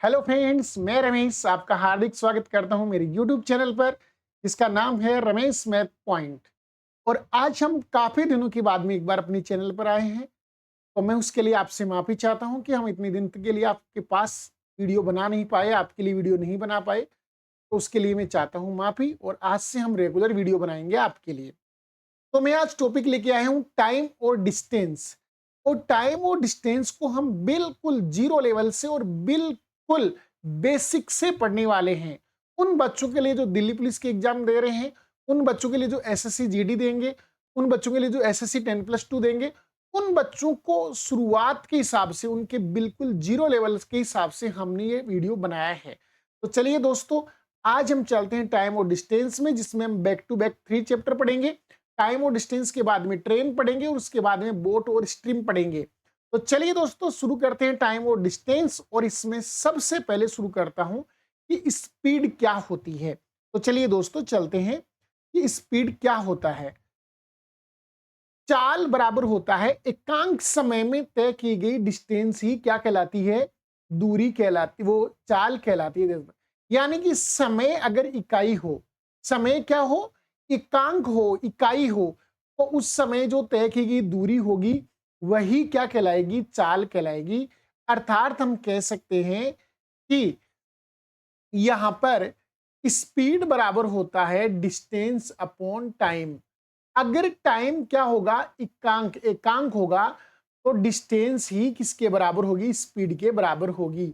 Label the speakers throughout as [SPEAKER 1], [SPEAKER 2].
[SPEAKER 1] Hello friends, मैं रमेश आपका हार्दिक स्वागत करता हूं मेरे यूट्यूब चैनल पर जिसका नाम है रमेश मैथ पॉइंट। और आज हम काफी दिनों के बाद में एक बार अपने चैनल पर आए हैं। तो मैं उसके लिए आपसे माफी चाहता हूं कि हम इतने दिन के लिए आपके पास वीडियो बना नहीं पाए, आपके लिए वीडियो नहीं बना पाए। तो उसके लिए मैं चाहता हूं माफी, और आज से हम रेगुलर वीडियो बनाएंगे आपके लिए। तो मैं आज टॉपिक लेके आया हूं टाइम और डिस्टेंस। और टाइम और डिस्टेंस को हम बिल्कुल जीरो लेवल से और बिल्कुल बेसिक से पढ़ने वाले हैं। उन बच्चों के लिए जो दिल्ली पुलिस के एग्जाम दे रहे हैं, उन बच्चों के लिए जो एसएससी जीडी देंगे, उन बच्चों के लिए जो एसएससी 10+2 देंगे, उन बच्चों को शुरुआत के हिसाब से, उनके बिल्कुल जीरो लेवल के हिसाब से हमने ये वीडियो बनाया है। तो चलिए दोस्तों, आज हम चलते हैं टाइम और डिस्टेंस में, जिसमें हम बैक टू बैक 3 चैप्टर पढ़ेंगे। टाइम और डिस्टेंस के बाद में ट्रेन पढ़ेंगे और उसके बाद में बोट और स्ट्रीम पढ़ेंगे। तो चलिए दोस्तों, शुरू करते हैं टाइम और डिस्टेंस। और इसमें सबसे पहले शुरू करता हूं कि स्पीड क्या होती है। तो चलिए दोस्तों, चलते हैं कि स्पीड क्या होता है। चाल बराबर होता है एकांक समय में तय की गई डिस्टेंस ही क्या कहलाती है? दूरी कहलाती, वो चाल कहलाती है। यानी कि समय अगर इकाई हो, समय क्या हो? एकांक हो, इकाई हो, तो उस समय जो तय की गई दूरी होगी वही क्या कहलाएगी? चाल कहलाएगी। अर्थात हम कह सकते हैं कि यहां पर स्पीड बराबर होता है डिस्टेंस अपॉन टाइम। अगर टाइम क्या होगा? एकांक, एकांक होगा, तो डिस्टेंस ही किसके बराबर होगी? स्पीड के बराबर होगी।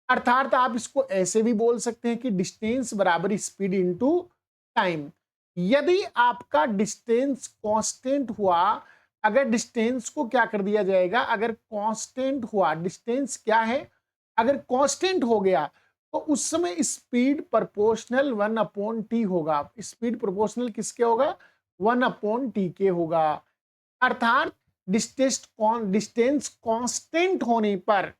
[SPEAKER 1] अर्थात आप इसको ऐसे भी बोल सकते हैं कि डिस्टेंस बराबर स्पीड इनटू टाइम। यदि आपका डिस्टेंस कांस्टेंट हुआ, अगर डिस्टेंस को क्या कर दिया जाएगा? अगर कांस्टेंट हुआ, डिस्टेंस क्या है? अगर कांस्टेंट हो गया तो उस समय स्पीड प्रोपोर्शनल 1/t होगा। स्पीड प्रोपोर्शनल किसके होगा? 1/t के होगा। अर्थात डिस्टेंस कांस्टेंट होने पर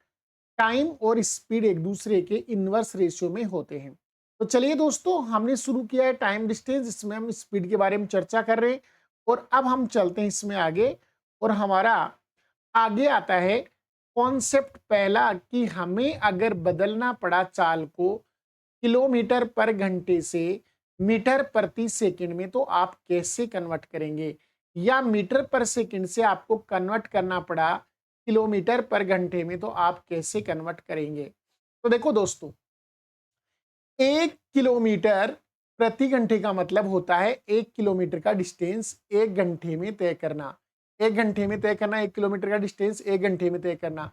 [SPEAKER 1] टाइम और स्पीड एक दूसरे के इनवर्स रेशियो में होते हैं। तो चलिए दोस्तों, हमने शुरू किया है टाइम डिस्टेंस, इसमें हम स्पीड के बारे में चर्चा कर रहे हैं। और अब हम चलते हैं इसमें आगे, और हमारा आगे आता है कॉन्सेप्ट पहला कि हमें अगर बदलना पड़ा चाल को किलोमीटर पर घंटे से मीटर प्रति सेकंड में, तो आप कैसे कन्वर्ट करेंगे? या मीटर पर सेकंड से आपको कन्वर्ट करना पड़ा किलोमीटर पर घंटे में, तो आप कैसे कन्वर्ट करेंगे? तो देखो दोस्तों, 1 किलोमीटर प्रति घंटे का मतलब होता है 1 किलोमीटर का डिस्टेंस 1 घंटे में तय करना। 1 घंटे में तय करना 1 किलोमीटर का डिस्टेंस 1 घंटे में तय करना।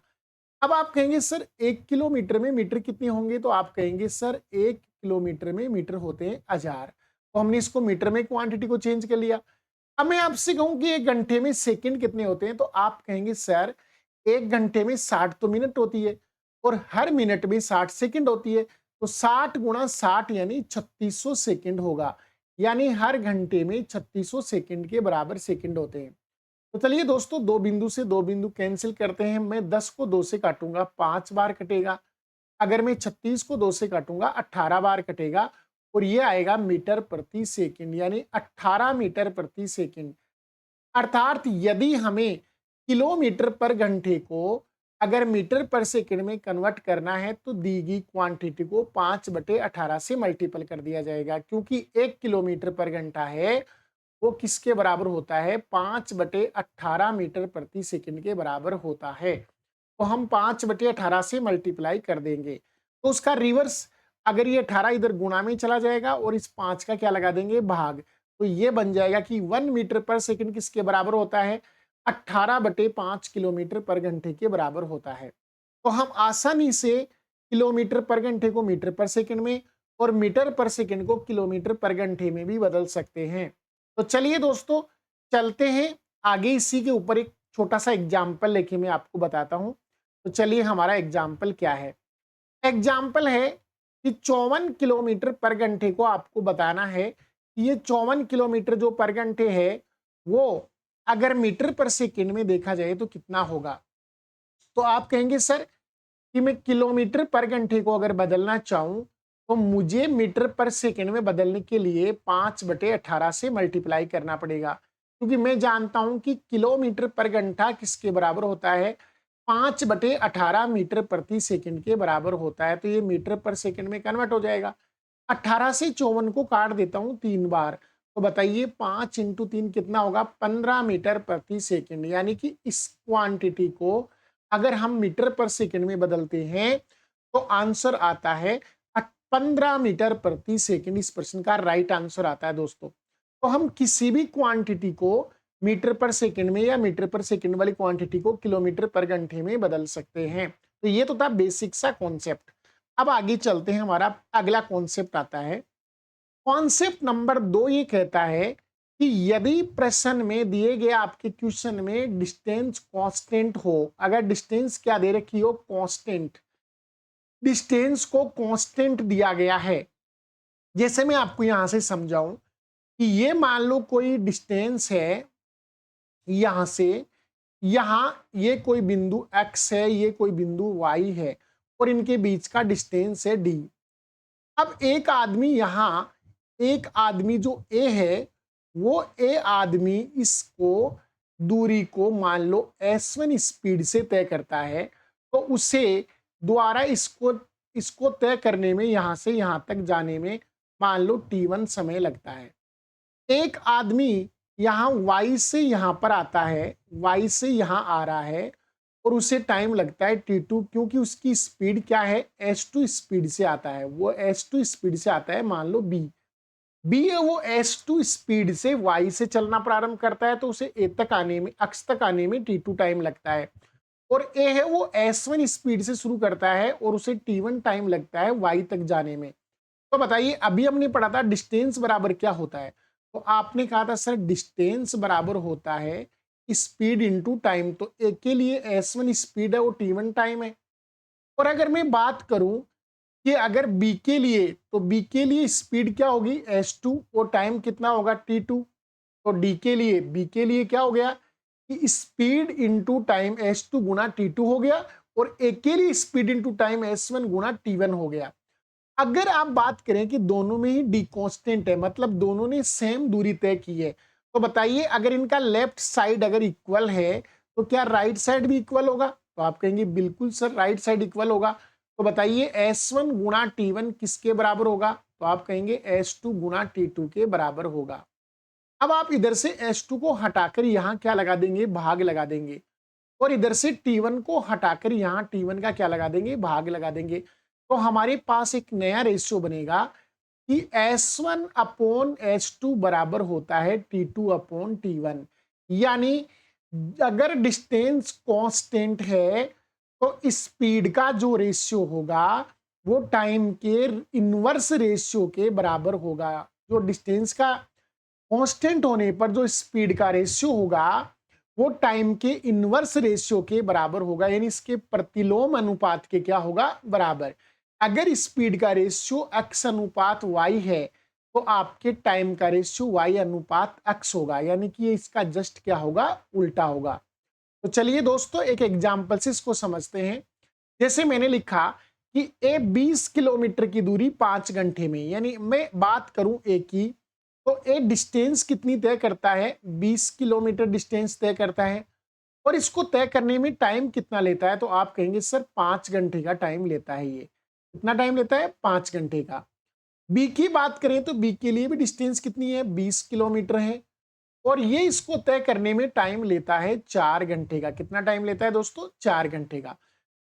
[SPEAKER 1] अब आप कहेंगे सर 1 किलोमीटर में मीटर कितने होंगे? तो आप कहेंगे सर 1 किलोमीटर में मीटर होते हैं 1000। तो हमने इसको मीटर में क्वांटिटी को चेंज कर लिया। अब मैं आपसे कहूं कि 1 घंटे में सेकंड कितने होते हैं? तो आप कहेंगे सर 1 घंटे में 60 तो मिनट होती है, और हर मिनट में 60 सेकंड होती है। तो 60 गुणा 60 यानी 3600 सेकंड होगा। यानी हर घंटे में 3600 सेकंड के बराबर सेकंड होते हैं। तो चलिए दोस्तों, दो बिंदु से दो बिंदु कैंसिल करते हैं। मैं 10 को 2 से काटूंगा, 5 बार कटेगा। अगर मैं 36 को 2 से काटूंगा, 18 बार कटेगा। और ये आएगा मीटर प्रति सेकंड, यानी 18 मीटर प्रति सेकंड। अर्थात यदि हमें किलोमीटर पर घंटे को अगर मीटर पर सेकंड में कन्वर्ट करना है, तो दी गई क्वांटिटी को 5/18 से मल्टीपल कर दिया जाएगा, क्योंकि 1 किलोमीटर पर घंटा है वो किसके बराबर होता है? 5/18 मीटर प्रति सेकंड के बराबर होता है। तो हम 5/18 से मल्टीप्लाई कर देंगे, तो उसका रिवर्स, अगर ये 18 इधर गुणा में चला जाएगा और इस 5 का क्या लगा देंगे? भाग। तो ये बन जाएगा कि 1 मीटर पर सेकंड किसके बराबर होता है? 18/5 किलोमीटर पर घंटे के बराबर होता है। तो हम आसानी से किलोमीटर पर घंटे को मीटर पर सेकंड में और मीटर पर सेकंड को किलोमीटर पर घंटे में भी बदल सकते हैं। तो चलिए दोस्तों, चलते हैं आगे। इसी के ऊपर एक छोटा सा एग्जाम्पल लेके मैं आपको बताता हूं। तो चलिए, हमारा एग्जाम्पल क्या है? एग्जाम्पल है कि 54 किलोमीटर पर घंटे को आपको बताना है कि ये 54 किलोमीटर जो पर घंटे है वो अगर मीटर पर सेकंड में देखा जाए तो कितना होगा? तो आप कहेंगे सर कि मैं किलोमीटर पर घंटे को अगर बदलना चाहूं, तो मुझे मीटर पर सेकंड में बदलने के लिए 5/18 से मल्टीप्लाई करना पड़ेगा, क्योंकि मैं जानता हूं कि किलोमीटर पर घंटा किसके बराबर होता है? 5/18 मीटर प्रति सेकंड के बराबर होता है, तो ये मीटर पर सेकंड में कन्वर्ट हो जाएगा। 18 से 54 को काट देता हूं 3 बार, तो बताइए 5 इंटू 3 कितना होगा, 15 मीटर प्रति सेकंड। यानी कि इस क्वांटिटी को अगर हम मीटर पर सेकंड में बदलते हैं तो आंसर आता है 15 मीटर प्रति सेकंड। इस प्रश्न का राइट आंसर आता है दोस्तों। तो हम किसी भी क्वांटिटी को मीटर पर सेकंड में या मीटर पर सेकंड वाली क्वांटिटी को किलोमीटर पर घंटे में बदल सकते हैं। तो ये तो था बेसिक सा कॉन्सेप्ट। अब आगे चलते हैं, हमारा अगला कॉन्सेप्ट आता है। कॉन्सेप्ट नंबर 2 ये कहता है कि यदि प्रश्न में दिए गए आपके क्वेश्चन में डिस्टेंस कांस्टेंट हो, अगर डिस्टेंस क्या दे रखी हो, कांस्टेंट, डिस्टेंस को कांस्टेंट दिया गया है। जैसे मैं आपको यहां से समझाऊं कि ये मान लो कोई डिस्टेंस है, यहां से यहां ये कोई बिंदु x है, ये कोई बिंदु y है और इनके बीच का डिस्टेंस है d। अब एक आदमी यहां, एक आदमी जो A है, वो A आदमी इसको दूरी को मान लो S1 स्पीड से तय करता है, तो उसे द्वारा इसको तय करने में, यहां से यहां तक जाने में मान लो T1 समय लगता है। एक आदमी यहां Y से यहां पर आता है, Y से यहां आ रहा है और उसे टाइम लगता है T2, क्योंकि उसकी स्पीड क्या है, S2 स्पीड से आता है। वो S2 स्पीड से आता है, मान लो B है, वो S2 स्पीड से Y से चलना प्रारंभ करता है, तो उसे A तक आने में, अक्ष तक आने में T2 टाइम लगता है। और A है, वो S1 स्पीड से शुरू करता है और उसे T1 टाइम लगता है Y तक जाने में। तो बताइए, अभी हमने पढ़ा था डिस्टेंस बराबर क्या होता है, तो आपने कहा था सर डिस्टेंस बराबर होता है स्पीड इनटू टाइम। तो ए के लिए S1 स्पीड है, वो T1 टाइम है। और अगर मैं बात करूं कि अगर बी के लिए, तो बी के लिए स्पीड क्या होगी, S2, और टाइम कितना होगा, T2। तो डी के लिए, बी के लिए क्या हो गया कि स्पीड इनटू टाइम S2 गुना T2 हो गया, और ए के लिए स्पीड इनटू टाइम S1 गुना T1 हो गया। अगर आप बात करें कि दोनों में ही डी कांस्टेंट है, मतलब दोनों ने सेम दूरी तय की है, तो बताइए अगर इनका लेफ्ट साइड अगर इक्वल है तो क्या राइट साइड भी इक्वल होगा, तो आप कहेंगे बिल्कुल सर राइट साइड इक्वल होगा। तो बताइए S1 गुना T1 किसके बराबर होगा, तो आप कहेंगे S2 गुना T2 के बराबर होगा। अब आप इधर से S2 को हटाकर यहां क्या लगा देंगे, भाग लगा देंगे, और इधर से T1 को हटाकर यहां T1 का क्या लगा देंगे, भाग लगा देंगे। तो हमारे पास एक नया रेशियो बनेगा कि S1 अपॉन S2 बराबर होता है T2 अपॉन T1। यानी अगर डिस्टेंस कांस्टेंट है तो स्पीड का जो रेशियो होगा वो टाइम के इनवर्स रेशियो के बराबर होगा। जो डिस्टेंस का कांस्टेंट होने पर जो स्पीड का रेशियो होगा वो टाइम के इनवर्स रेशियो के बराबर होगा, यानी इसके प्रतिलोम अनुपात के क्या होगा, बराबर। अगर स्पीड का रेशियो x अनुपात y है तो आपके टाइम का रेशियो y अनुपात x होगा, यानी कि ये इसका जस्ट क्या होगा, उल्टा होगा। तो चलिए दोस्तों एक एग्जाम्पल से इसको समझते हैं। जैसे मैंने लिखा कि ए 20 किलोमीटर की दूरी 5 घंटे में, यानी मैं बात करूं ए की, तो ए डिस्टेंस कितनी तय करता है, 20 किलोमीटर डिस्टेंस तय करता है, और इसको तय करने में टाइम कितना लेता है, तो आप कहेंगे सर 5 घंटे का टाइम लेता है। ये कितना टाइम लेता है, 5 घंटे का। बी की बात करें तो बी के लिए भी डिस्टेंस कितनी है, 20 किलोमीटर है, और ये इसको तय करने में टाइम लेता है 4 घंटे का। कितना टाइम लेता है दोस्तों, 4 घंटे का।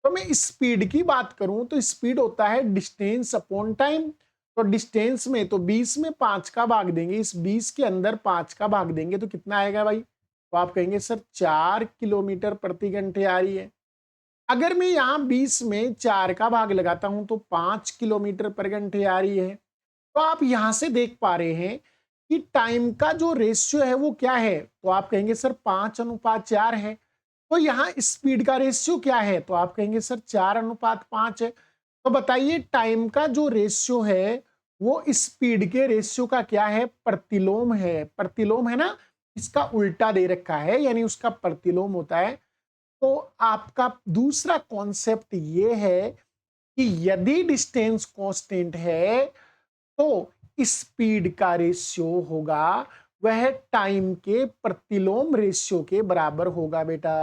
[SPEAKER 1] तो मैं स्पीड की बात करूं तो स्पीड होता है डिस्टेंस अपॉन टाइम। तो डिस्टेंस में तो 20 में 5 का भाग देंगे, इस 20 के अंदर 5 का भाग देंगे तो कितना आएगा भाई, तो आप कहेंगे सर 4 किलोमीटर प्रति घंटे आ रही है। अगर मैं यहाँ 20 में 4 का भाग लगाता हूं तो 5 किलोमीटर पर घंटे आ रही है। तो आप यहां से देख पा रहे हैं कि टाइम का जो रेशियो है वो क्या है, तो आप कहेंगे सर 5:4 है। तो यहाँ स्पीड का रेशियो क्या है, तो आप कहेंगे सर 4:5 है। तो बताइए टाइम का जो रेशियो है वो स्पीड के रेशियो का क्या है, प्रतिलोम है। प्रतिलोम है ना, इसका उल्टा दे रखा है, यानी उसका प्रतिलोम होता है। तो आपका दूसरा कॉन्सेप्ट ये है कि यदि डिस्टेंस कांस्टेंट है तो स्पीड का रेशियो होगा वह टाइम के प्रतिलोम रेशियो के बराबर होगा बेटा।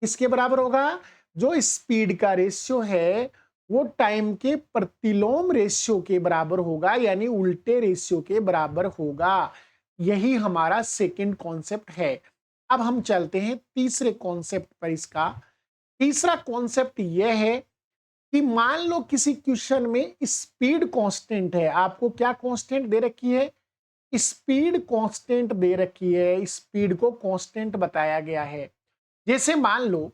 [SPEAKER 1] किसके बराबर होगा? जो स्पीड का रेशियो है वो टाइम के प्रतिलोम रेशियो के बराबर होगा, यानी उल्टे रेशियो के बराबर होगा। यही हमारा सेकंड कॉन्सेप्ट है। अब हम चलते हैं तीसरे कॉन्सेप्ट पर। इसका तीसरा कॉन्सेप्ट यह है कि मान लो किसी क्वेश्चन में स्पीड कांस्टेंट है। आपको क्या कांस्टेंट दे रखी है? स्पीड कांस्टेंट दे रखी है। स्पीड को कांस्टेंट बताया गया है। जैसे मान लो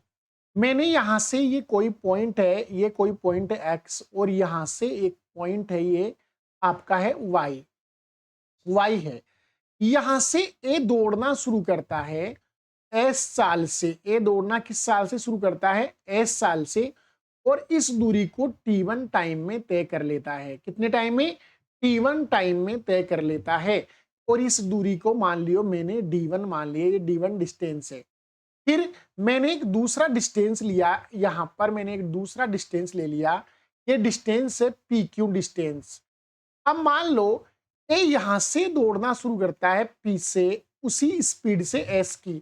[SPEAKER 1] मैंने यहां से ये कोई पॉइंट है, ये कोई पॉइंट है एक्स, और यहां से एक पॉइंट है, ये आपका है वाई, वाई है। यहां से ए दौड़ना शुरू करता है एस साल से। ए दौड़ना किस साल से शुरू करता है? एस साल से। और इस दूरी को T1 टाइम में तय कर लेता है। कितने टाइम में? T1 टाइम में तय कर लेता है। और इस दूरी को मान लियो मैंने D1 मान लिया, ये D1 डिस्टेंस है। फिर मैंने एक दूसरा डिस्टेंस लिया, यहां पर मैंने एक दूसरा डिस्टेंस ले लिया, ये डिस्टेंस है PQ डिस्टेंस। अब मान लो ए यहां से दौड़ना शुरू करता है P से उसी स्पीड से S की,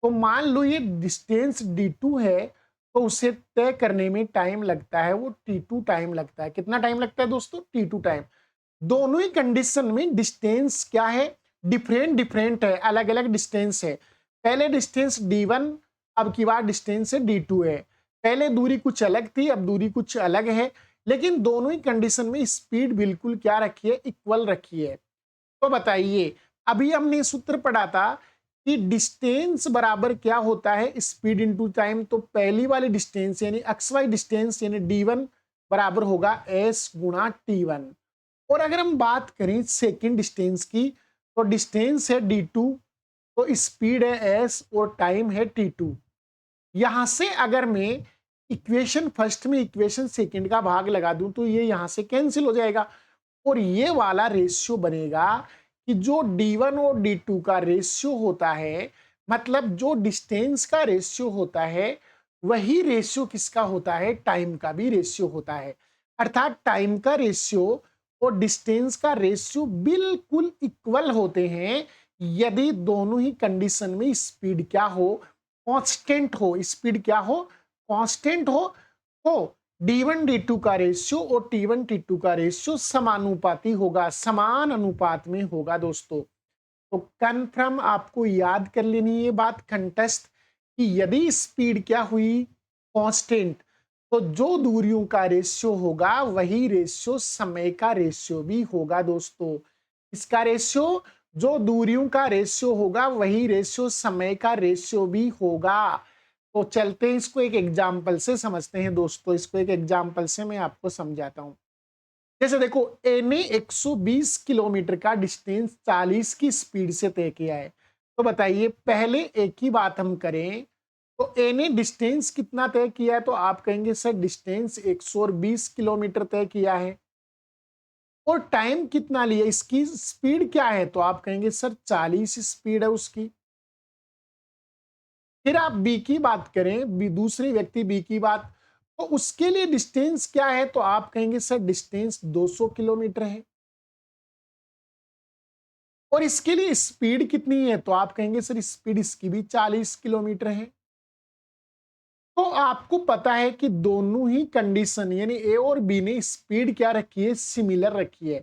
[SPEAKER 1] तो मान लो ये डिस्टेंस D2 है, तो उसे तय करने में टाइम लगता है वो T2 टाइम लगता है। कितना टाइम लगता है दोस्तों? T2 time. दोनों ही कंडीशन में डिस्टेंस क्या है? डिफरेंट डिफरेंट है, अलग अलग डिस्टेंस है। पहले डिस्टेंस D1, अब की बार डिस्टेंस D2 है। पहले दूरी कुछ अलग थी, अब दूरी कुछ अलग है, लेकिन दोनों ही कंडीशन में स्पीड बिल्कुल क्या रखी है? इक्वल रखी है। तो बताइए, अभी हमने सूत्र पढ़ा था कि डिस्टेंस बराबर क्या होता है? Speed into time. तो पहली वाली डिस्टेंस यानी एक्स वाई डिस्टेंस यानी D1 बराबर होगा S गुणा T1। और अगर हम बात करें सेकेंड डिस्टेंस की, तो डिस्टेंस है D2, तो स्पीड है S और टाइम है T2। यहां से अगर मैं इक्वेशन फर्स्ट में इक्वेशन सेकंड का भाग लगा दूं तो ये यहां से कैंसिल हो जाएगा, और ये वाला रेशियो बनेगा कि जो D1 और D2 का रेशियो होता है, मतलब जो डिस्टेंस का रेशियो होता है, वही रेशियो किसका होता है? टाइम का भी रेशियो होता है। अर्थात टाइम का रेशियो और डिस्टेंस का रेशियो बिल्कुल इक्वल होते हैं यदि दोनों ही कंडीशन में स्पीड क्या हो? कांस्टेंट हो। स्पीड क्या हो? कांस्टेंट हो। तो D1 D2 का रेशियो और T1 T2 का रेशियो समानुपाती होगा, समान अनुपात में होगा दोस्तों। तो कन्फर्म आपको याद कर लेनी ये बात कंटेस्ट, कि यदि स्पीड क्या हुई? कांस्टेंट, तो जो दूरियों का रेशियो होगा वही रेशियो समय का रेशियो भी होगा दोस्तों। इसका रेशियो, जो दूरियों का रेशियो होगा वही रेशियो समय का रेशियो भी होगा। तो चलते हैं इसको एक एग्जाम्पल से समझते हैं दोस्तों। इसको एक एग्जाम्पल से मैं आपको समझाता हूं। जैसे देखो, ए ने 120 किलोमीटर का डिस्टेंस 40 की स्पीड से तय किया है। तो बताइए, पहले एक ही बात हम करें, तो ए ने डिस्टेंस कितना तय किया है? तो आप कहेंगे सर डिस्टेंस 120 किलोमीटर तय किया है। और टाइम कितना लिया? इसकी स्पीड क्या है? तो आप कहेंगे सर 40 स्पीड है उसकी। फिर आप बी की बात करें, बी दूसरे व्यक्ति बी की बात, तो उसके लिए डिस्टेंस क्या है? तो आप कहेंगे सर डिस्टेंस 200 किलोमीटर है। और इसके लिए स्पीड कितनी है? तो आप कहेंगे सर स्पीड इसकी भी 40 किलोमीटर है। तो आपको पता है कि दोनों ही कंडीशन यानी ए और बी ने स्पीड क्या रखी है? सिमिलर रखी है।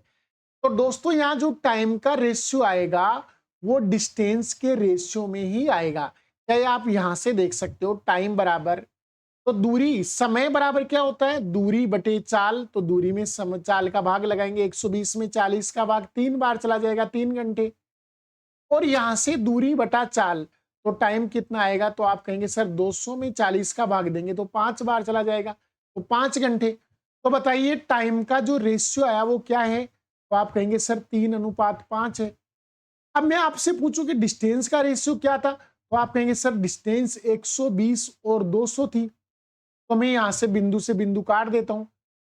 [SPEAKER 1] तो दोस्तों यहां जो टाइम का रेशियो आएगा वो डिस्टेंस के रेशियो में ही आएगा। क्या आप यहां से देख सकते हो? टाइम बराबर, तो दूरी, समय बराबर क्या होता है? दूरी बटे चाल। तो दूरी में चाल का भाग लगाएंगे, 120 में 40 का भाग 3 बार चला जाएगा, 3 घंटे। और यहां से दूरी बटा चाल, तो टाइम कितना आएगा? तो आप कहेंगे सर 200 में 40 का भाग देंगे तो 5 बार चला जाएगा, तो 5 घंटे। तो बताइए टाइम का जो रेशियो आया वो क्या है? तो आप कहेंगे सर 3:5 है। अब मैं आपसे पूछूं कि डिस्टेंस का रेशियो क्या था? तो आप कहेंगे सर डिस्टेंस 120 और 200 थी। तो मैं यहां से बिंदु काट देता हूं।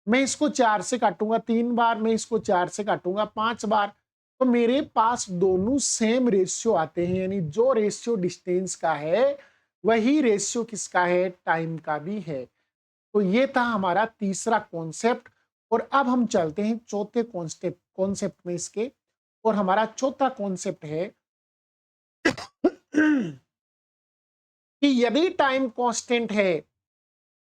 [SPEAKER 1] मैं इसको 4 से काटूंगा 3 बार, मैं इसको 4 से काटूंगा 5 बार। तो मेरे पास दोनों सेम रेशियो आते हैं, यानी जो रेशियो डिस्टेंस का है वही रेशियो किसका है? टाइम का भी है। तो ये था हमारा तीसरा कॉन्सेप्ट। और अब हम चलते हैं चौथे कॉन्सेप्ट कॉन्सेप्ट में इसके। और हमारा चौथा कॉन्सेप्ट है कि यदि टाइम कांस्टेंट है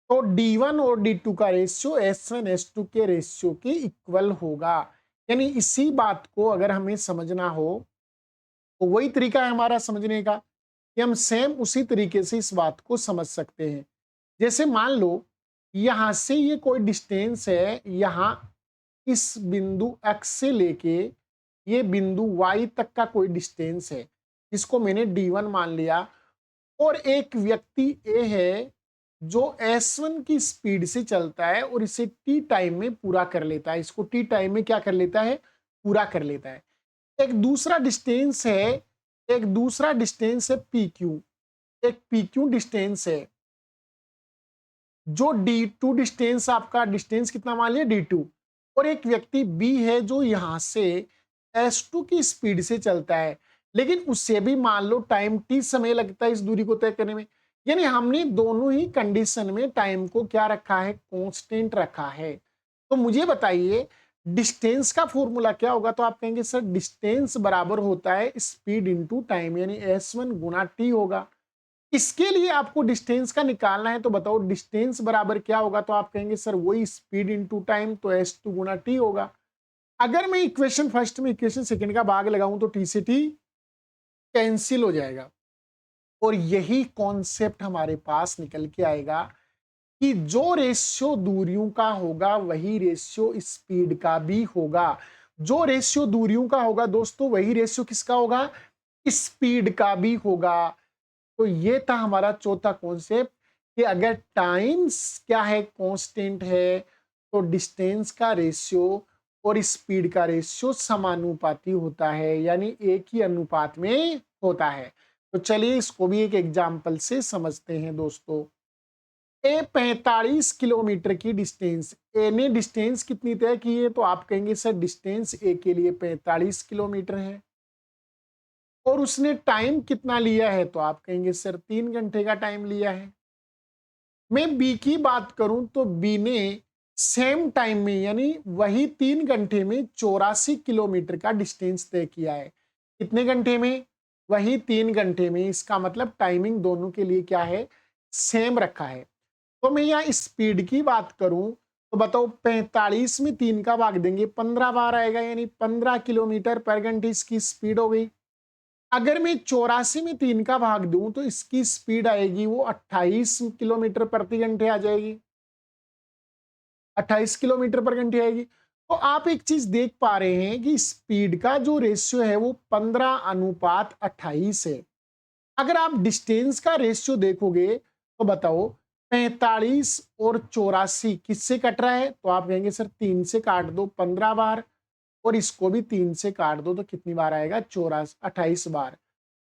[SPEAKER 1] तो D1 और D2 का रेशियो S1 S2 के रेशियो के इक्वल होगा। यानी इसी बात को अगर हमें समझना हो तो वही तरीका है हमारा समझने का कि हम सेम उसी तरीके से इस बात को समझ सकते हैं। जैसे मान लो यहां से ये कोई डिस्टेंस है, यहां इस बिंदु X से लेके ये बिंदु Y तक का कोई डिस्टेंस है, इसको मैंने D1 मान लिया। और एक व्यक्ति A है जो S1 की स्पीड से चलता है और इसे T टाइम में पूरा कर लेता है, इसको T टाइम में क्या कर लेता है, पूरा कर लेता है। एक दूसरा डिस्टेंस है, एक दूसरा डिस्टेंस है PQ, एक PQ डिस्टेंस है जो D2 डिस्टेंस, आपका डिस्टेंस कितना मान लिया D2। और एक व्यक्ति B है जो यहां से S2 की स्पीड से चलता है, लेकिन उससे भी मान लो टाइम T समय लगता है इस दूरी को तय करने में। यानी हमने दोनों ही कंडीशन में टाइम को क्या रखा है, कांस्टेंट रखा है। तो मुझे बताइए डिस्टेंस का फॉर्मूला क्या होगा। तो आप कहेंगे सर डिस्टेंस बराबर होता है स्पीड इंटू टाइम, यानी S1 गुना T होगा। इसके लिए आपको डिस्टेंस का निकालना है, तो बताओ डिस्टेंस बराबर क्या होगा। तो आप कहेंगे सर वही स्पीड इंटू टाइम, तो S2 गुना T होगा। अगर मैं इक्वेशन फर्स्ट में इक्वेशन सेकंड का भाग लगाऊं तो T से T कैंसिल हो जाएगा। और यही कॉन्सेप्ट हमारे पास निकल के आएगा कि जो रेशियो दूरियों का होगा वही रेशियो स्पीड का भी होगा। जो रेशियो दूरियों का होगा दोस्तों वही रेशियो किसका होगा, स्पीड का भी होगा। तो ये था हमारा चौथा कॉन्सेप्ट कि अगर टाइम्स क्या है, कांस्टेंट है, तो डिस्टेंस का रेशियो और स्पीड का रेशियो समानुपाती होता है, यानी एक ही अनुपात में होता है। तो चलिए इसको भी एक एग्जाम्पल से समझते हैं दोस्तों। ए 45 किलोमीटर की डिस्टेंस, ए ने डिस्टेंस कितनी तय की है। तो आप कहेंगे सर डिस्टेंस ए के लिए 45 किलोमीटर है और उसने टाइम कितना लिया है। तो आप कहेंगे सर 3 घंटे का टाइम लिया है। मैं बी की बात करूं तो बी ने सेम टाइम में यानी वही 3 घंटे में 84 किलोमीटर का डिस्टेंस तय किया है। कितने घंटे में, वही 3 घंटे में। इसका मतलब टाइमिंग दोनों के लिए क्या है, सेम रखा है। तो मैं यहाँ स्पीड की बात करूं तो बताओ 45 में 3 का भाग देंगे 15 बार आएगा, यानी 15 किलोमीटर पर घंटे इसकी स्पीड हो गई। अगर मैं 84 में 3 का भाग दूं तो इसकी स्पीड आएगी वो 28 किलोमीटर प्रति घंटे आ जाएगी, 28 किलोमीटर पर घंटे आएगी। तो आप एक चीज देख पा रहे हैं कि स्पीड का जो रेशियो है वो 15:28 है। अगर आप डिस्टेंस का रेशियो देखोगे तो बताओ 45 और 84 किससे कट रहा है। तो आप कहेंगे सर 3 से काट दो 15 बार और इसको भी 3 से काट दो तो कितनी बार आएगा, 28 बार।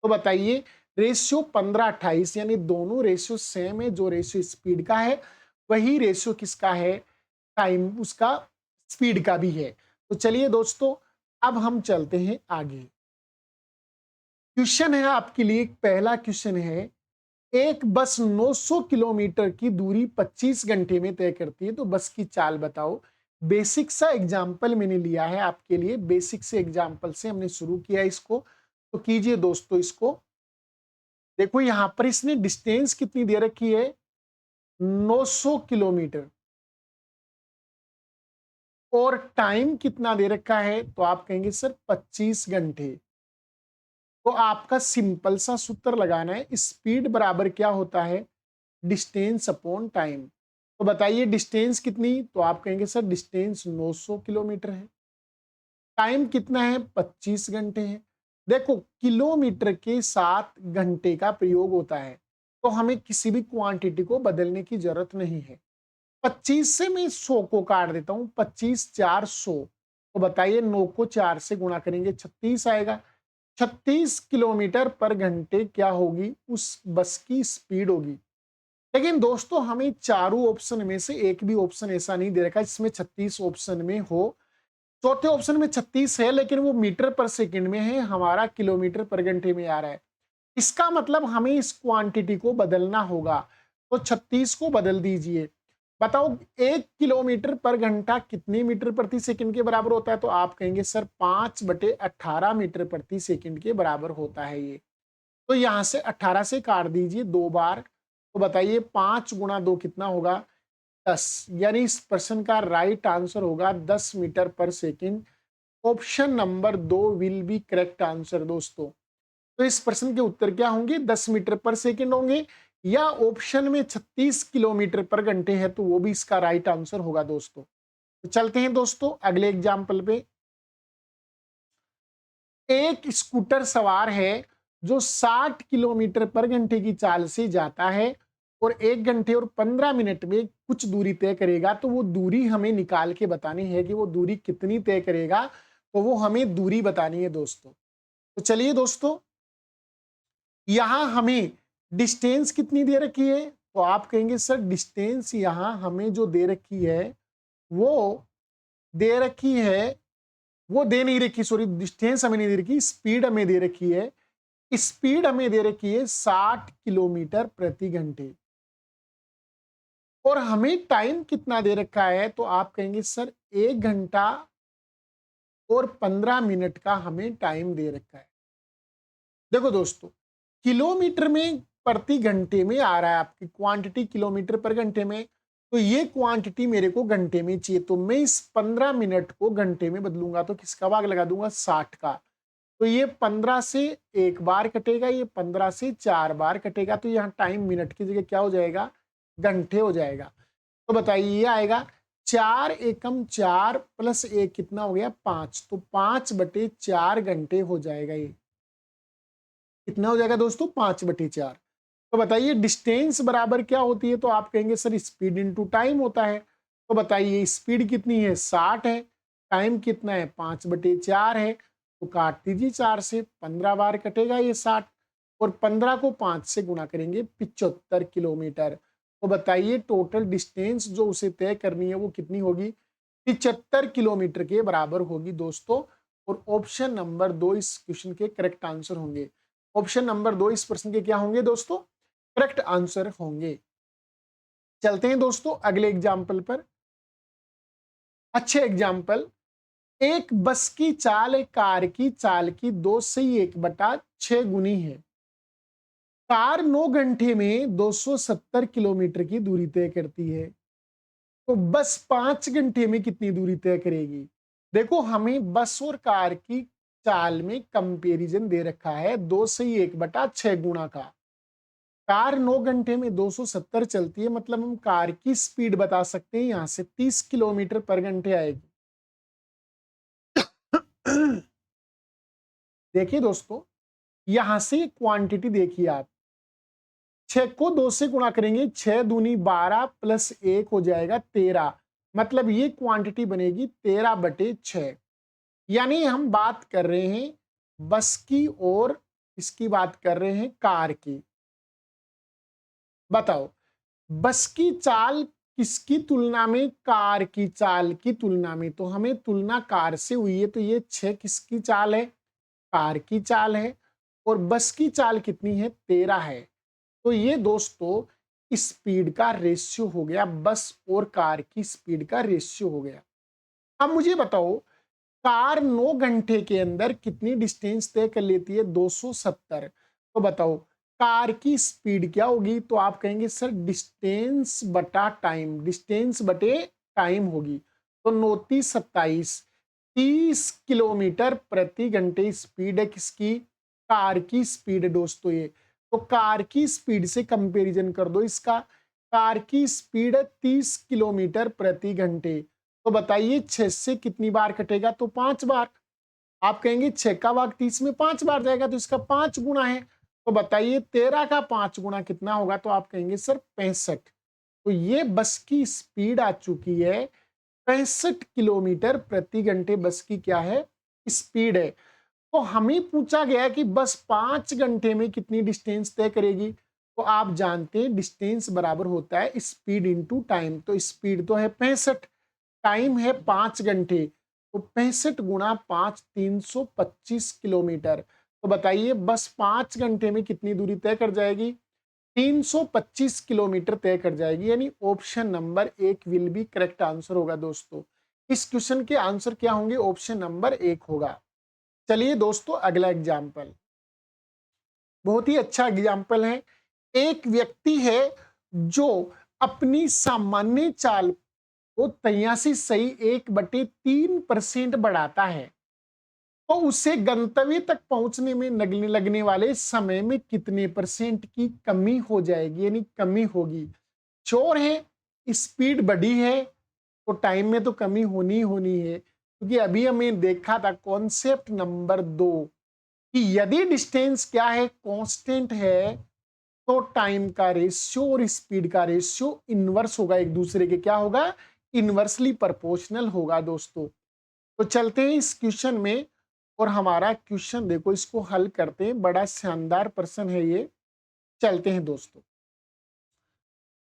[SPEAKER 1] तो बताइए रेशियो 15:28, यानी दोनों रेशियो सेम है। जो रेशियो स्पीड का है वही रेशियो किसका है, टाइम उसका स्पीड का भी है। तो चलिए दोस्तों अब हम चलते हैं आगे। क्वेश्चन है आपके लिए, पहला क्वेश्चन है एक बस 900 किलोमीटर की दूरी 25 घंटे में तय करती है, तो बस की चाल बताओ। बेसिक सा एग्जाम्पल मैंने लिया है आपके लिए, बेसिक से एग्जाम्पल से हमने शुरू किया इसको। तो कीजिए दोस्तों इसको। देखो यहां पर इसने डिस्टेंस कितनी दे रखी है, 900 किलोमीटर, और टाइम कितना दे रखा है। तो आप कहेंगे सर 25 घंटे। तो आपका सिंपल सा सूत्र लगाना है, स्पीड बराबर क्या होता है, डिस्टेंस अपॉन टाइम। तो बताइए डिस्टेंस कितनी। तो आप कहेंगे सर डिस्टेंस 900 किलोमीटर है, टाइम कितना है 25 घंटे है। देखो किलोमीटर के साथ घंटे का प्रयोग होता है, तो हमें किसी भी क्वांटिटी को बदलने की जरूरत नहीं है। 25 से मैं 100 को काट देता हूं, 25 4 100। तो बताइए 9 को 4 से गुणा करेंगे 36 आएगा। 36 किलोमीटर पर घंटे क्या होगी, उस बस की स्पीड होगी। लेकिन दोस्तों हमें चारों ऑप्शन में से एक भी ऑप्शन ऐसा नहीं दे रखा जिसमें 36 ऑप्शन में हो। चौथे ऑप्शन में 36 है लेकिन वो मीटर पर सेकंड में है, हमारा किलोमीटर पर घंटे में आ रहा है। इसका मतलब हमें इस क्वांटिटी को बदलना होगा। तो 36 को बदल दीजिए। बताओ 1 किलोमीटर पर घंटा कितने मीटर प्रति सेकंड के बराबर होता है। तो आप कहेंगे सर 5/18 मीटर प्रति सेकंड के बराबर होता है ये। तो यहां से 18 से काट दीजिए 2 बार, तो बताइए 5 गुणा 2 कितना होगा, 10। यानी इस प्रश्न का राइट आंसर होगा 10 मीटर पर second. Option number 2 will be correct answer दोस्तों। तो इस प्रश्न के उत्तर क्या होंगे, 10 मीटर पर सेकेंड होंगे, या ऑप्शन में 36 किलोमीटर पर घंटे है तो वो भी इसका राइट आंसर होगा दोस्तों। तो चलते हैं दोस्तों अगले एग्जाम्पल पे। एक स्कूटर सवार है जो 60 किलोमीटर पर घंटे की चाल से जाता है और 1 घंटे और 15 मिनट में कुछ दूरी तय करेगा, तो वो दूरी हमें निकाल के बतानी है कि वो दूरी कितनी तय करेगा, तो वो हमें दूरी बतानी है दोस्तों। तो चलिए दोस्तों, यहां हमें डिस्टेंस कितनी दे रखी है, तो आप कहेंगे सर डिस्टेंस यहां हमें जो दे रखी है वो दे रखी है, वो दे नहीं रखी, सॉरी डिस्टेंस हमें नहीं दे रखी, स्पीड हमें दे रखी है। स्पीड हमें दे रखी है 60 किलोमीटर प्रति घंटे, और हमें टाइम कितना दे रखा है, तो आप कहेंगे सर 1 घंटा और 15 मिनट का हमें टाइम दे रखा है। देखो दोस्तों, किलोमीटर में प्रति घंटे में आ रहा है, आपकी क्वांटिटी किलोमीटर पर घंटे में, तो ये क्वांटिटी मेरे को घंटे में चाहिए, तो मैं इस 15 मिनट को घंटे में बदलूंगा, तो किसका भाग लगा दूंगा, 60 का। तो ये 15 से 1 बार कटेगा, ये 15 से 4 बार कटेगा, तो यहाँ टाइम मिनट की जगह क्या हो जाएगा, घंटे हो जाएगा। तो बताइए ये आएगा 4 एकम 4 प्लस 1 कितना हो गया, 5, तो 5/4 घंटे हो जाएगा। ये कितना हो जाएगा दोस्तों, 5/4। तो बताइए डिस्टेंस बराबर क्या होती है, तो आप कहेंगे सर स्पीड इंटू टाइम होता है। तो बताइए स्पीड कितनी है, 60 है, टाइम कितना है, 5/4 है, तो काट दीजिए 4 से, 15 बार कटेगा ये 60, और 15 को 5 से गुणा करेंगे 75 किलोमीटर। तो बताइए टोटल डिस्टेंस जो उसे तय करनी है वो कितनी होगी, 75 किलोमीटर के बराबर होगी दोस्तों। और ऑप्शन नंबर 2 इस क्वेश्चन के करेक्ट आंसर होंगे। ऑप्शन नंबर 2 इस प्रश्न के क्या होंगे दोस्तों, करेक्ट आंसर होंगे। चलते हैं दोस्तों अगले एग्जाम्पल पर। अच्छे एग्जाम्पल, एक बस की चाल एक कार की चाल की 2/1/6 गुनी है। कार 9 घंटे में 270 किलोमीटर की दूरी तय करती है, तो बस 5 घंटे में कितनी दूरी तय करेगी। देखो हमें बस और कार की चाल में कंपैरिजन दे रखा है 2/1/6 गुणा का। कार 9 घंटे में 270 चलती है, मतलब हम कार की स्पीड बता सकते हैं, यहां से 30 किलोमीटर पर घंटे आएगी। देखिए दोस्तों, यहां से क्वांटिटी देखिए आप, 6 को 2 से गुणा करेंगे, 6 दूनी 12 प्लस 1 हो जाएगा 13, मतलब ये क्वांटिटी बनेगी 13/6। यानी हम बात कर रहे हैं बस की और इसकी बात कर रहे हैं कार की। बताओ बस की चाल किसकी तुलना में, कार की चाल की तुलना में, तो हमें तुलना कार से हुई है, तो ये 6 किसकी चाल है, कार की चाल है, और बस की चाल कितनी है, 13 है। तो ये दोस्तों स्पीड का रेशियो हो गया, बस और कार की स्पीड का रेशियो हो गया। अब मुझे बताओ कार 9 घंटे के अंदर कितनी डिस्टेंस तय कर लेती है, 270। तो बताओ कार की स्पीड क्या होगी, तो आप कहेंगे सर डिस्टेंस बटा टाइम, डिस्टेंस बटे टाइम होगी। तो 9×3 = 27, 30 किलोमीटर प्रति घंटे स्पीड है किसकी, कार की स्पीड है दोस्तों ये। तो कार की स्पीड से कंपैरिजन कर दो इसका, कार की स्पीड है 30 किलोमीटर प्रति घंटे। तो बताइए 6 से कितनी बार कटेगा, तो 5 बार। आप कहेंगे 6 का भाग 30 में 5 बार जाएगा, तो इसका 5 गुना है। तो बताइए 13 का 5 गुना कितना होगा, तो आप कहेंगे सर 65। तो ये बस की स्पीड आ चुकी है 65 किलोमीटर प्रति घंटे, बस की क्या है, स्पीड है। तो हमें पूछा गया है कि बस 5 घंटे में कितनी डिस्टेंस तय करेगी, तो आप जानते हैं डिस्टेंस बराबर होता है स्पीड इंटू टाइम। तो स्पीड तो है 65, टाइम है 5 घंटे, तो 65 गुणा 5 325 किलोमीटर। तो बताइए बस 5 घंटे में कितनी दूरी तय कर जाएगी, 325 किलोमीटर तय कर जाएगी। यानी option number 1 will be correct answer होगा दोस्तों। इस क्वेश्चन के आंसर क्या होंगे, ऑप्शन नंबर 1 होगा। चलिए दोस्तों अगला एग्जाम्पल। बहुत ही अच्छा एग्जाम्पल है। एक व्यक्ति है जो अपनी सामान्य चाल को 83.1/3% बढ़ाता है, तो उसे गंतव्य तक पहुंचने में लगने वाले समय में कितने परसेंट की कमी हो जाएगी, यानी कमी होगी। चोर है, स्पीड बढ़ी है, तो टाइम में तो कमी होनी ही होनी है, क्योंकि अभी हमें देखा था कॉन्सेप्ट नंबर 2 कि यदि डिस्टेंस क्या है, कांस्टेंट है, तो टाइम का रेशियो और स्पीड का रेशियो इनवर्स होगा, एक दूसरे के क्या होगा, इनवर्सली प्रोपोर्शनल होगा दोस्तों। तो चलते हैं इस क्वेश्चन में, और हमारा क्वेश्चन देखो, इसको हल करते हैं, बड़ा शानदार प्रश्न है ये। चलते हैं दोस्तों,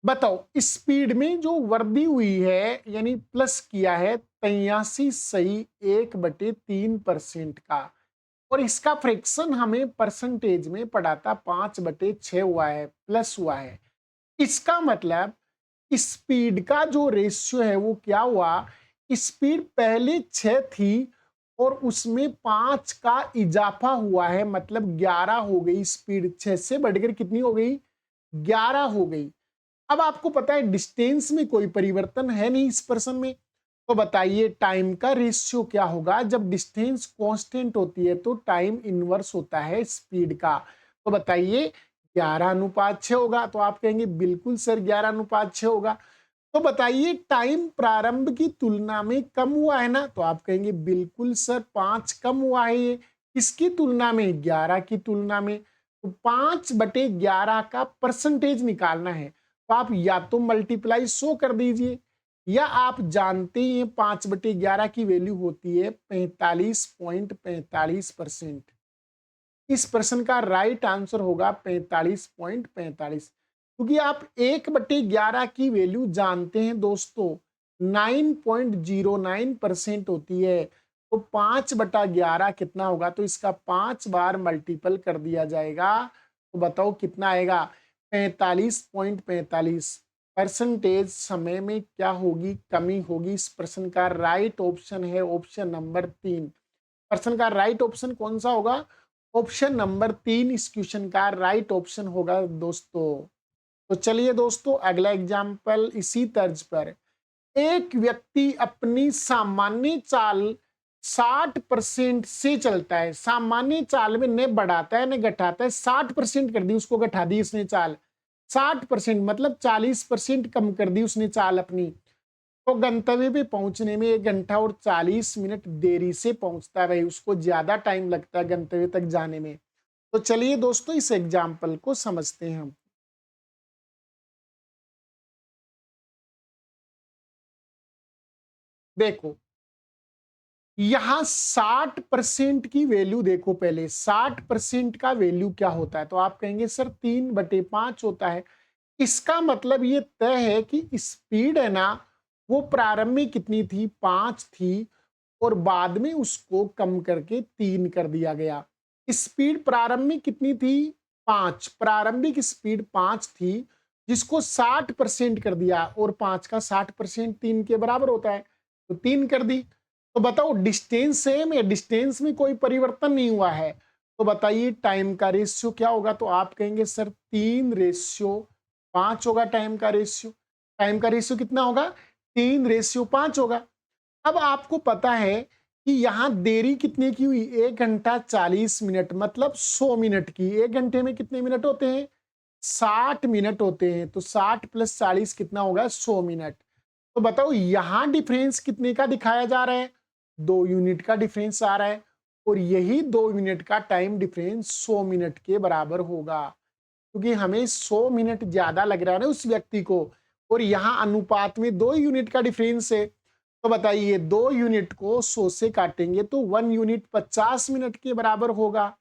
[SPEAKER 1] बताओ स्पीड में जो वृद्धि हुई है, यानी प्लस किया है 83.1/3% का, और इसका फ्रैक्शन हमें परसेंटेज में पढ़ा था 5/6 हुआ है, प्लस हुआ है। इसका मतलब स्पीड का जो रेशियो है वो क्या हुआ, स्पीड पहले 6 थी और उसमें 5 का इजाफा हुआ है, मतलब 11 हो गई। स्पीड 6 से बढ़कर कितनी हो गई, 11 हो गई। अब आपको पता है डिस्टेंस में कोई परिवर्तन है नहीं इस प्रश्न में, तो बताइए टाइम का रेशियो क्या होगा। जब डिस्टेंस कांस्टेंट होती है तो टाइम इनवर्स होता है स्पीड का। तो बताइए 11:6 होगा, तो आप कहेंगे बिल्कुल सर 11:6 होगा। तो बताइए टाइम प्रारंभ की तुलना में कम हुआ है ना, तो आप कहेंगे बिल्कुल सर 5 कम हुआ है। ये किसकी तुलना में, 11 की तुलना में। तो 5/11 का परसेंटेज निकालना है, तो आप या तो मल्टीप्लाई 100 कर दीजिए, या आप जानते हैं 5/11 की वैल्यू होती है 45.45%। इस प्रश्न का राइट आंसर होगा 45.45, क्योंकि आप 1/11 की वैल्यू जानते हैं दोस्तों, 9.09% होती है। तो 5/11 कितना होगा, तो इसका 5 बार मल्टीपल कर दिया जाएगा, तो बताओ कितना आएगा, 45.45। परसेंटेज समय में क्या होगी, कमी होगी। इस प्रश्न का राइट ऑप्शन है ऑप्शन नंबर 3। प्रश्न का राइट ऑप्शन कौन सा होगा, ऑप्शन नंबर 3 इस क्वेश्चन का राइट ऑप्शन होगा दोस्तों। तो चलिए दोस्तों अगला एग्जाम्पल इसी तर्ज पर। एक व्यक्ति अपनी सामान्य चाल 60% से चलता है, सामान्य चाल में न बढ़ाता है न घटाता है, 60% कर दी उसको, घटा दी उसने चाल 60%, मतलब 40% कम कर दी उसने चाल अपनी। तो गंतव्य पे पहुंचने में 1 घंटा और 40 मिनट देरी से पहुंचता है, भाई उसको ज्यादा टाइम लगता है गंतव्य तक जाने में। तो चलिए दोस्तों इस एग्जाम्पल को समझते हैं हम। देखो यहां 60% की वैल्यू देखो, पहले 60% का वैल्यू क्या होता है, तो आप कहेंगे सर 3/5 होता है। इसका मतलब ये तय है कि स्पीड है ना, वो प्रारंभ में कितनी थी, 5 थी, और बाद में उसको कम करके 3 कर दिया गया। स्पीड प्रारंभ में कितनी थी, 5, प्रारंभिक स्पीड 5 थी, जिसको 60% कर दिया, और 5 का 60% 3 के बराबर होता है, तो 3 कर दी। तो बताओ डिस्टेंस सेम है, डिस्टेंस में कोई परिवर्तन नहीं हुआ है, तो बताइए टाइम का रेशियो क्या होगा, तो आप कहेंगे सर 3/5 होगा टाइम का रेशियो। टाइम का रेशियो कितना होगा, 3/5 होगा। अब आपको पता है कि यहां देरी कितने की हुई, 1 घंटा 40 मिनट, मतलब 100 मिनट की। 1 घंटे में कितने मिनट होते हैं, 60 मिनट होते हैं, तो 60 + 40 कितना होगा, 100 मिनट। तो बताओ यहां डिफरेंस कितने का दिखाया जा रहा है, 2 यूनिट का डिफरेंस आ रहा है, और यही 2 यूनिट का टाइम डिफरेंस 100 मिनट के बराबर होगा, क्योंकि हमें 100 मिनट ज्यादा लग रहा है ना उस व्यक्ति को, और यहाँ अनुपात में 2 यूनिट का डिफरेंस है। तो बताइए 2 यूनिट को 100 से काटेंगे तो 1 यूनिट 50 मिनट के बराबर होगा।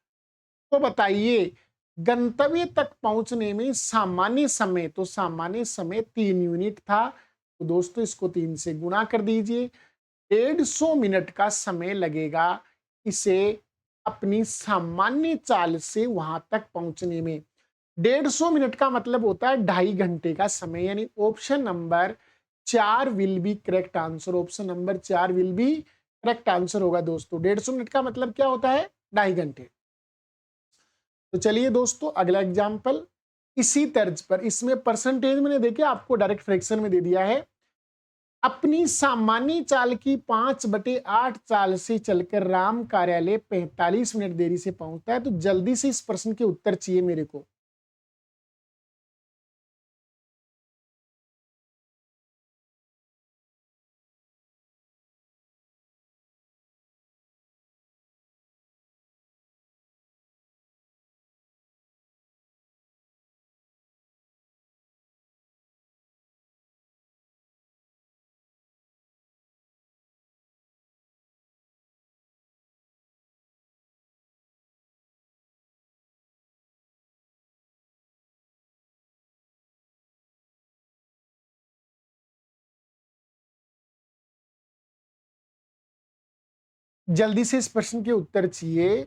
[SPEAKER 1] तो बताइए गंतव्य तक पहुंचने में सामान्य समय, तो सामान्य समय 3 यूनिट था, तो दोस्तों इसको 3 से गुणा कर दीजिए, 150 मिनट का समय लगेगा इसे अपनी सामान्य चाल से वहां तक पहुंचने में। 150 मिनट का मतलब होता है 2.5 घंटे का समय, यानी option number 4 will be correct answer. Option number 4 will be correct answer होगा दोस्तों। 150 मिनट का मतलब क्या होता है, 2.5 घंटे। तो चलिए दोस्तों अगला एग्जाम्पल इसी तर्ज पर, इसमें परसेंटेज मैंने देखे आपको डायरेक्ट फ्रैक्शन में दे दिया है। अपनी सामान्य चाल की 5/8 चाल से चलकर राम कार्यालय 45 मिनट देरी से पहुंचता है। तो जल्दी से इस प्रश्न के उत्तर चाहिए मेरे को। जल्दी से इस प्रश्न के उत्तर चाहिए।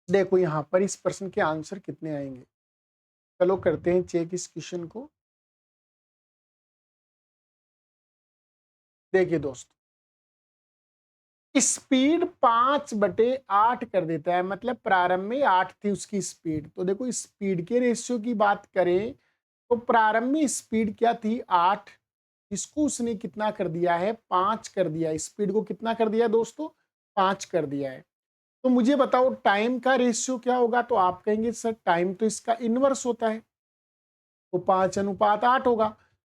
[SPEAKER 1] देखो यहां पर इस प्रश्न के आंसर कितने आएंगे। चलो करते हैं चेक इस क्वेश्चन को। देखिए दोस्तों, स्पीड 5/8 कर देता है, मतलब प्रारंभ में 8 थी उसकी स्पीड। तो देखो स्पीड के रेशियो की बात करें तो प्रारंभ में स्पीड क्या थी 8, इसको उसने कितना कर दिया है 5 कर दिया। स्पीड को कितना कर दिया दोस्तों 5 कर दिया है। तो मुझे बताओ टाइम का रेशियो क्या होगा। तो आप कहेंगे सर टाइम तो इसका इनवर्स होता है, तो 5:8 होगा।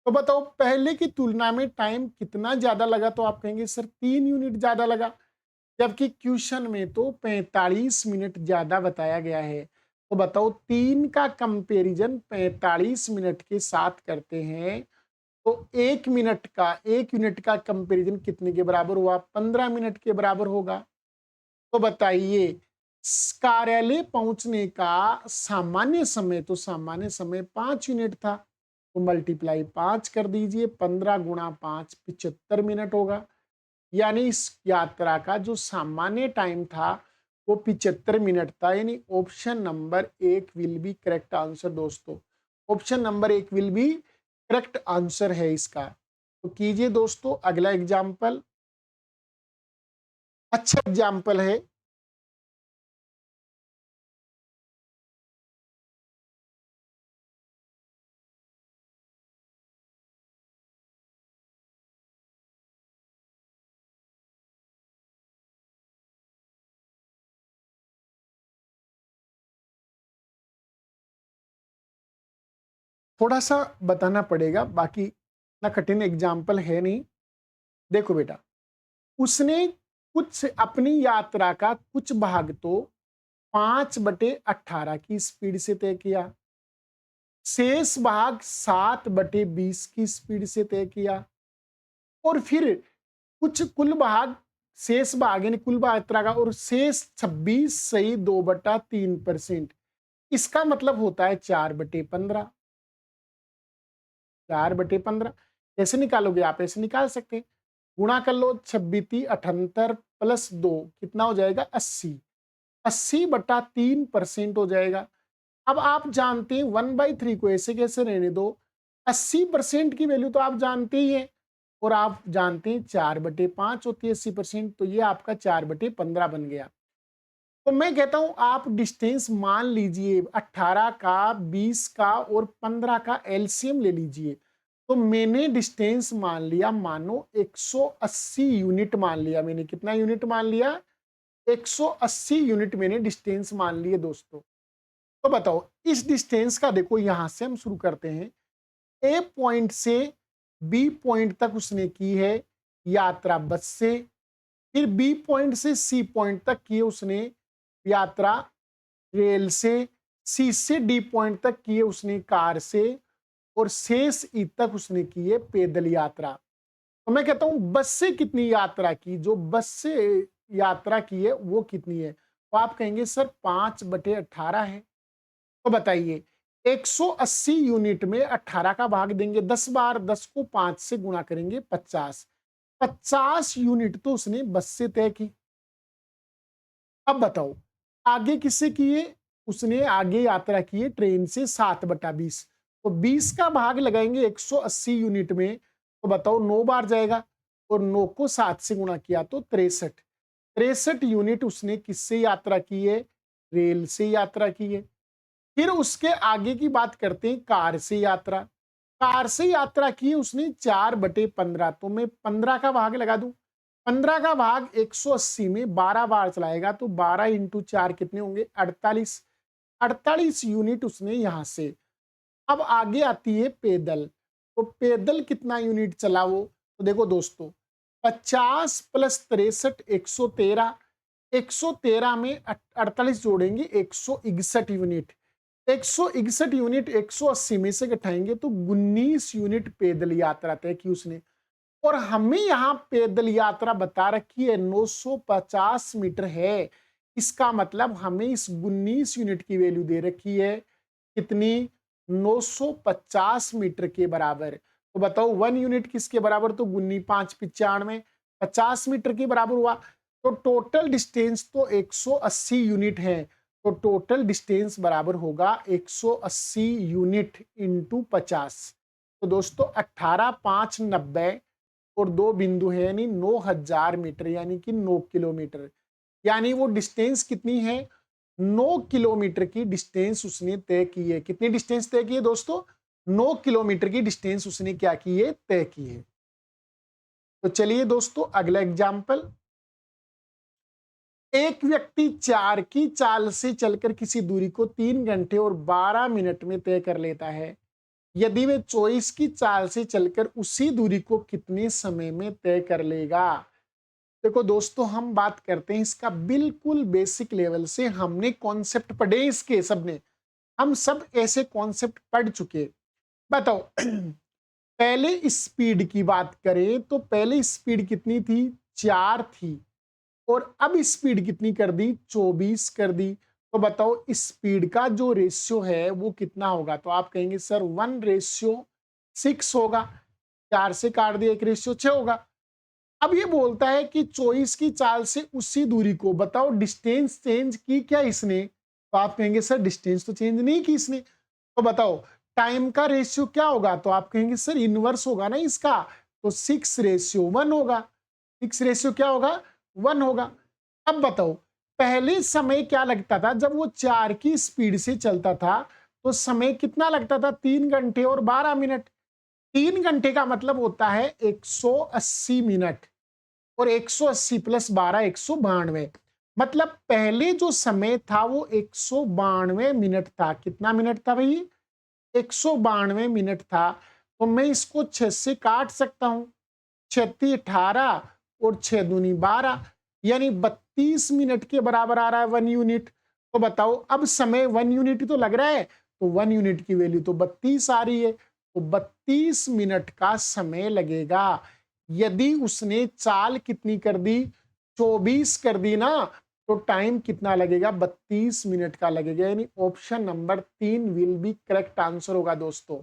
[SPEAKER 1] तो बताओ पहले की तुलना में टाइम कितना ज्यादा लगा। तो आप कहेंगे सर 3 यूनिट ज्यादा लगा, जबकि क्वेश्चन में तो 45 मिनट ज्यादा बताया गया है। तो बताओ 3 का कंपैरिजन 45 मिनट के साथ करते हैं तो 1 यूनिट का कंपैरिजन कितने के बराबर हुआ 15 मिनट के बराबर होगा। तो बताइए कार्यालय पहुंचने का सामान्य समय, तो सामान्य समय 5 यूनिट था, तो मल्टीप्लाई 5 कर दीजिए, 15 गुणा 5 75 मिनट होगा। यानी इस यात्रा का जो सामान्य टाइम था वो 75 मिनट था। यानी option number 1 will be correct answer दोस्तों। Option number 1 will be correct answer है इसका। तो कीजिए दोस्तों अगला एग्जाम्पल। अच्छा एग्जाम्पल है। थोड़ा सा बताना पड़ेगा, बाकी इतना कठिन एग्जाम्पल है नहीं। देखो बेटा, उसने कुछ अपनी यात्रा का कुछ भाग तो 5/18 की स्पीड से तय किया, शेष भाग 7/20 की स्पीड से तय किया, और फिर कुछ कुल भाग, शेष भाग यानी कुल यात्रा का, और शेष 26 सही 2/3%। इसका मतलब होता है 4/15। 4/15 कैसे निकालोगे आप, ऐसे निकाल सकते हैं, गुणा कर लो 26×78 प्लस 2 कितना हो जाएगा 80। 80/3% हो जाएगा। अब आप जानते हैं 1/3 को ऐसे कैसे रहने दो, 80% की वैल्यू तो आप जानते ही हैं, और आप जानते हैं 4/5 होती है 80%, तो ये आपका 4/15 बन गया। तो मैं कहता हूं आप डिस्टेंस मान लीजिए 18 का 20 का और 15 का एलसीएम ले लीजिए। तो मैंने डिस्टेंस मान लिया, मानो 180 यूनिट मान लिया मैंने। कितना यूनिट मान लिया 180 यूनिट मैंने डिस्टेंस मान लिए दोस्तों। तो बताओ इस डिस्टेंस का, देखो यहां से हम शुरू करते हैं। ए पॉइंट से बी पॉइंट तक उसने की है यात्रा बस से, फिर बी पॉइंट से सी पॉइंट तक की है उसने यात्रा रेल से, सी से डी पॉइंट तक की है उसने कार से, और शेष ई तक उसने की है पैदल यात्रा। तो मैं कहता हूं बस से कितनी यात्रा की, जो बस से यात्रा की है वो कितनी है। तो आप कहेंगे सर 5/18 है। तो बताइए 180 यूनिट में 18 का भाग देंगे 10 बार, 10 को 5 से गुणा करेंगे 50। 50 यूनिट तो उसने बस से तय की। अब बताओ आगे किससे किए, उसने आगे यात्रा की है ट्रेन से 7/20। तो 20 का भाग लगाएंगे 180 यूनिट में, तो बताओ 9 बार जाएगा, और 9 को 7 से गुणा किया तो 63। 63 यूनिट उसने किससे यात्रा की है, रेल से यात्रा की है। फिर उसके आगे की बात करते हैं, कार से यात्रा। कार से यात्रा की उसने 4/15, तो मैं 15 का भाग लगा दूं। 15 का भाग 180 में 12 बार चलाएगा, तो 12 इंटू 4 कितने होंगे, 48। 48 यूनिट उसने यहां से। अब आगे आती है पैदल। तो पैदल कितना यूनिट चला वो, तो देखो दोस्तों, 50 प्लस 63 113। 113 में 48 जोड़ेंगे, 161 यूनिट। 161 यूनिट 180 में से घटाएंगे तो 19 यूनिट पैदल यात्रा तय की उसने। और हमें यहाँ पैदल यात्रा बता रखी है 950 मीटर है। इसका मतलब हमें इस 19 यूनिट की वैल्यू दे रखी है कितनी, 950 मीटर के बराबर। तो बताओ 1 यूनिट किसके बराबर, तो 19 5 95, 50 मीटर के बराबर हुआ। तो टोटल डिस्टेंस तो 180 यूनिट है। तो टोटल डिस्टेंस बराबर होगा 180 यूनिट इंटू 50। तो दोस्तों 18 5 90 और 2 बिंदु है, यानी 9000 मीटर, यानी कि 9 किलोमीटर। यानी वो डिस्टेंस कितनी है, 9 किलोमीटर की डिस्टेंस उसने तय की है। कितनी डिस्टेंस तय की है दोस्तों, 9 किलोमीटर की डिस्टेंस उसने क्या की है, तय की है। तो चलिए दोस्तों अगला एग्जाम्पल। एक व्यक्ति 4 की चाल से चलकर किसी दूरी को 3 घंटे और 12 मिनट में तय कर लेता है। यदि वे 24 की चाल से चलकर उसी दूरी को कितने समय में तय कर लेगा। देखो दोस्तों, हम बात करते हैं इसका बिल्कुल बेसिक लेवल से। हमने कॉन्सेप्ट पढ़े इसके, सबने, हम सब ऐसे कॉन्सेप्ट पढ़ चुके। बताओ पहले स्पीड की बात करें तो पहले स्पीड कितनी थी, 4 थी, और अब स्पीड कितनी कर दी, 24 कर दी। तो बताओ स्पीड का जो रेशियो है वो कितना होगा, तो आप कहेंगे सर 1:6 होगा। 4 से काट दिया, 1:6 होगा। अब ये बोलता है कि 24 की चाल से उसी दूरी को, बताओ डिस्टेंस चेंज की क्या इसने, तो आप कहेंगे सर डिस्टेंस तो चेंज नहीं की इसने। तो बताओ टाइम का रेशियो क्या होगा, तो आप कहेंगे सर इनवर्स होगा ना इसका, तो 6:1 होगा। 6 क्या होगा, 1 होगा। अब बताओ पहले समय क्या लगता था, जब वो 4 की स्पीड से चलता था तो समय कितना लगता था, 3 घंटे और 12 मिनट। 3 घंटे का मतलब होता है 180 मिनट, और 180 प्लस 12 192। मतलब पहले जो समय था वो 192 मिनट था। कितना मिनट था भाई, 192 मिनट था। तो मैं इसको 6 से काट सकता हूं, 36 18 और 6 दूनी 12, यानी 32 मिनट के बराबर आ रहा है 1 यूनिट। तो बताओ अब समय 1 यूनिट तो लग रहा है, तो 1 यूनिट की वैल्यू तो 32 आ रही है। तो 32 मिनट का समय लगेगा। यदि उसने चाल कितनी कर दी, 24 कर दी ना, तो टाइम कितना लगेगा, 32 मिनट का लगेगा। यानी option number 3 will be correct answer होगा दोस्तों।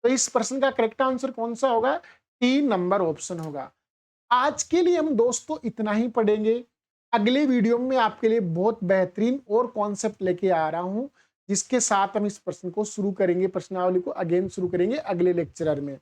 [SPEAKER 1] तो इस प्रश्न का करेक्ट आंसर कौन सा होगा, 3 नंबर ऑप्शन होगा। आज के लिए हम दोस्तों इतना ही पढ़ेंगे। अगले वीडियो में आपके लिए बहुत बेहतरीन और कॉन्सेप्ट लेके आ रहा हूं, जिसके साथ हम इस प्रश्न को शुरू करेंगे, प्रश्नावली को अगेन शुरू करेंगे अगले लेक्चरर में।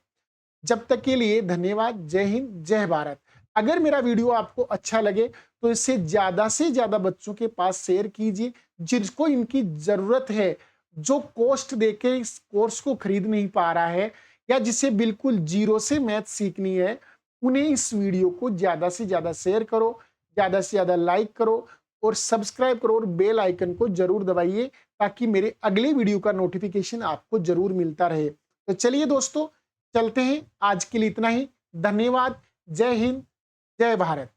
[SPEAKER 1] जब तक के लिए धन्यवाद। जय हिंद, जय भारत। अगर मेरा वीडियो आपको अच्छा लगे तो इसे ज्यादा से ज्यादा बच्चों के पास शेयर कीजिए, जिसको इनकी जरूरत है, जो कॉस्ट देके इस कोर्स को खरीद नहीं पा रहा है, या जिसे बिल्कुल जीरो से मैथ सीखनी है, उन्हें इस वीडियो को ज्यादा से ज्यादा शेयर करो, ज्यादा से ज्यादा लाइक करो और सब्सक्राइब करो, और बेल आइकन को जरूर दबाइए ताकि मेरे अगले वीडियो का नोटिफिकेशन आपको जरूर मिलता रहे। तो चलिए दोस्तों चलते हैं, आज के लिए इतना ही। धन्यवाद। जय हिंद, जय भारत।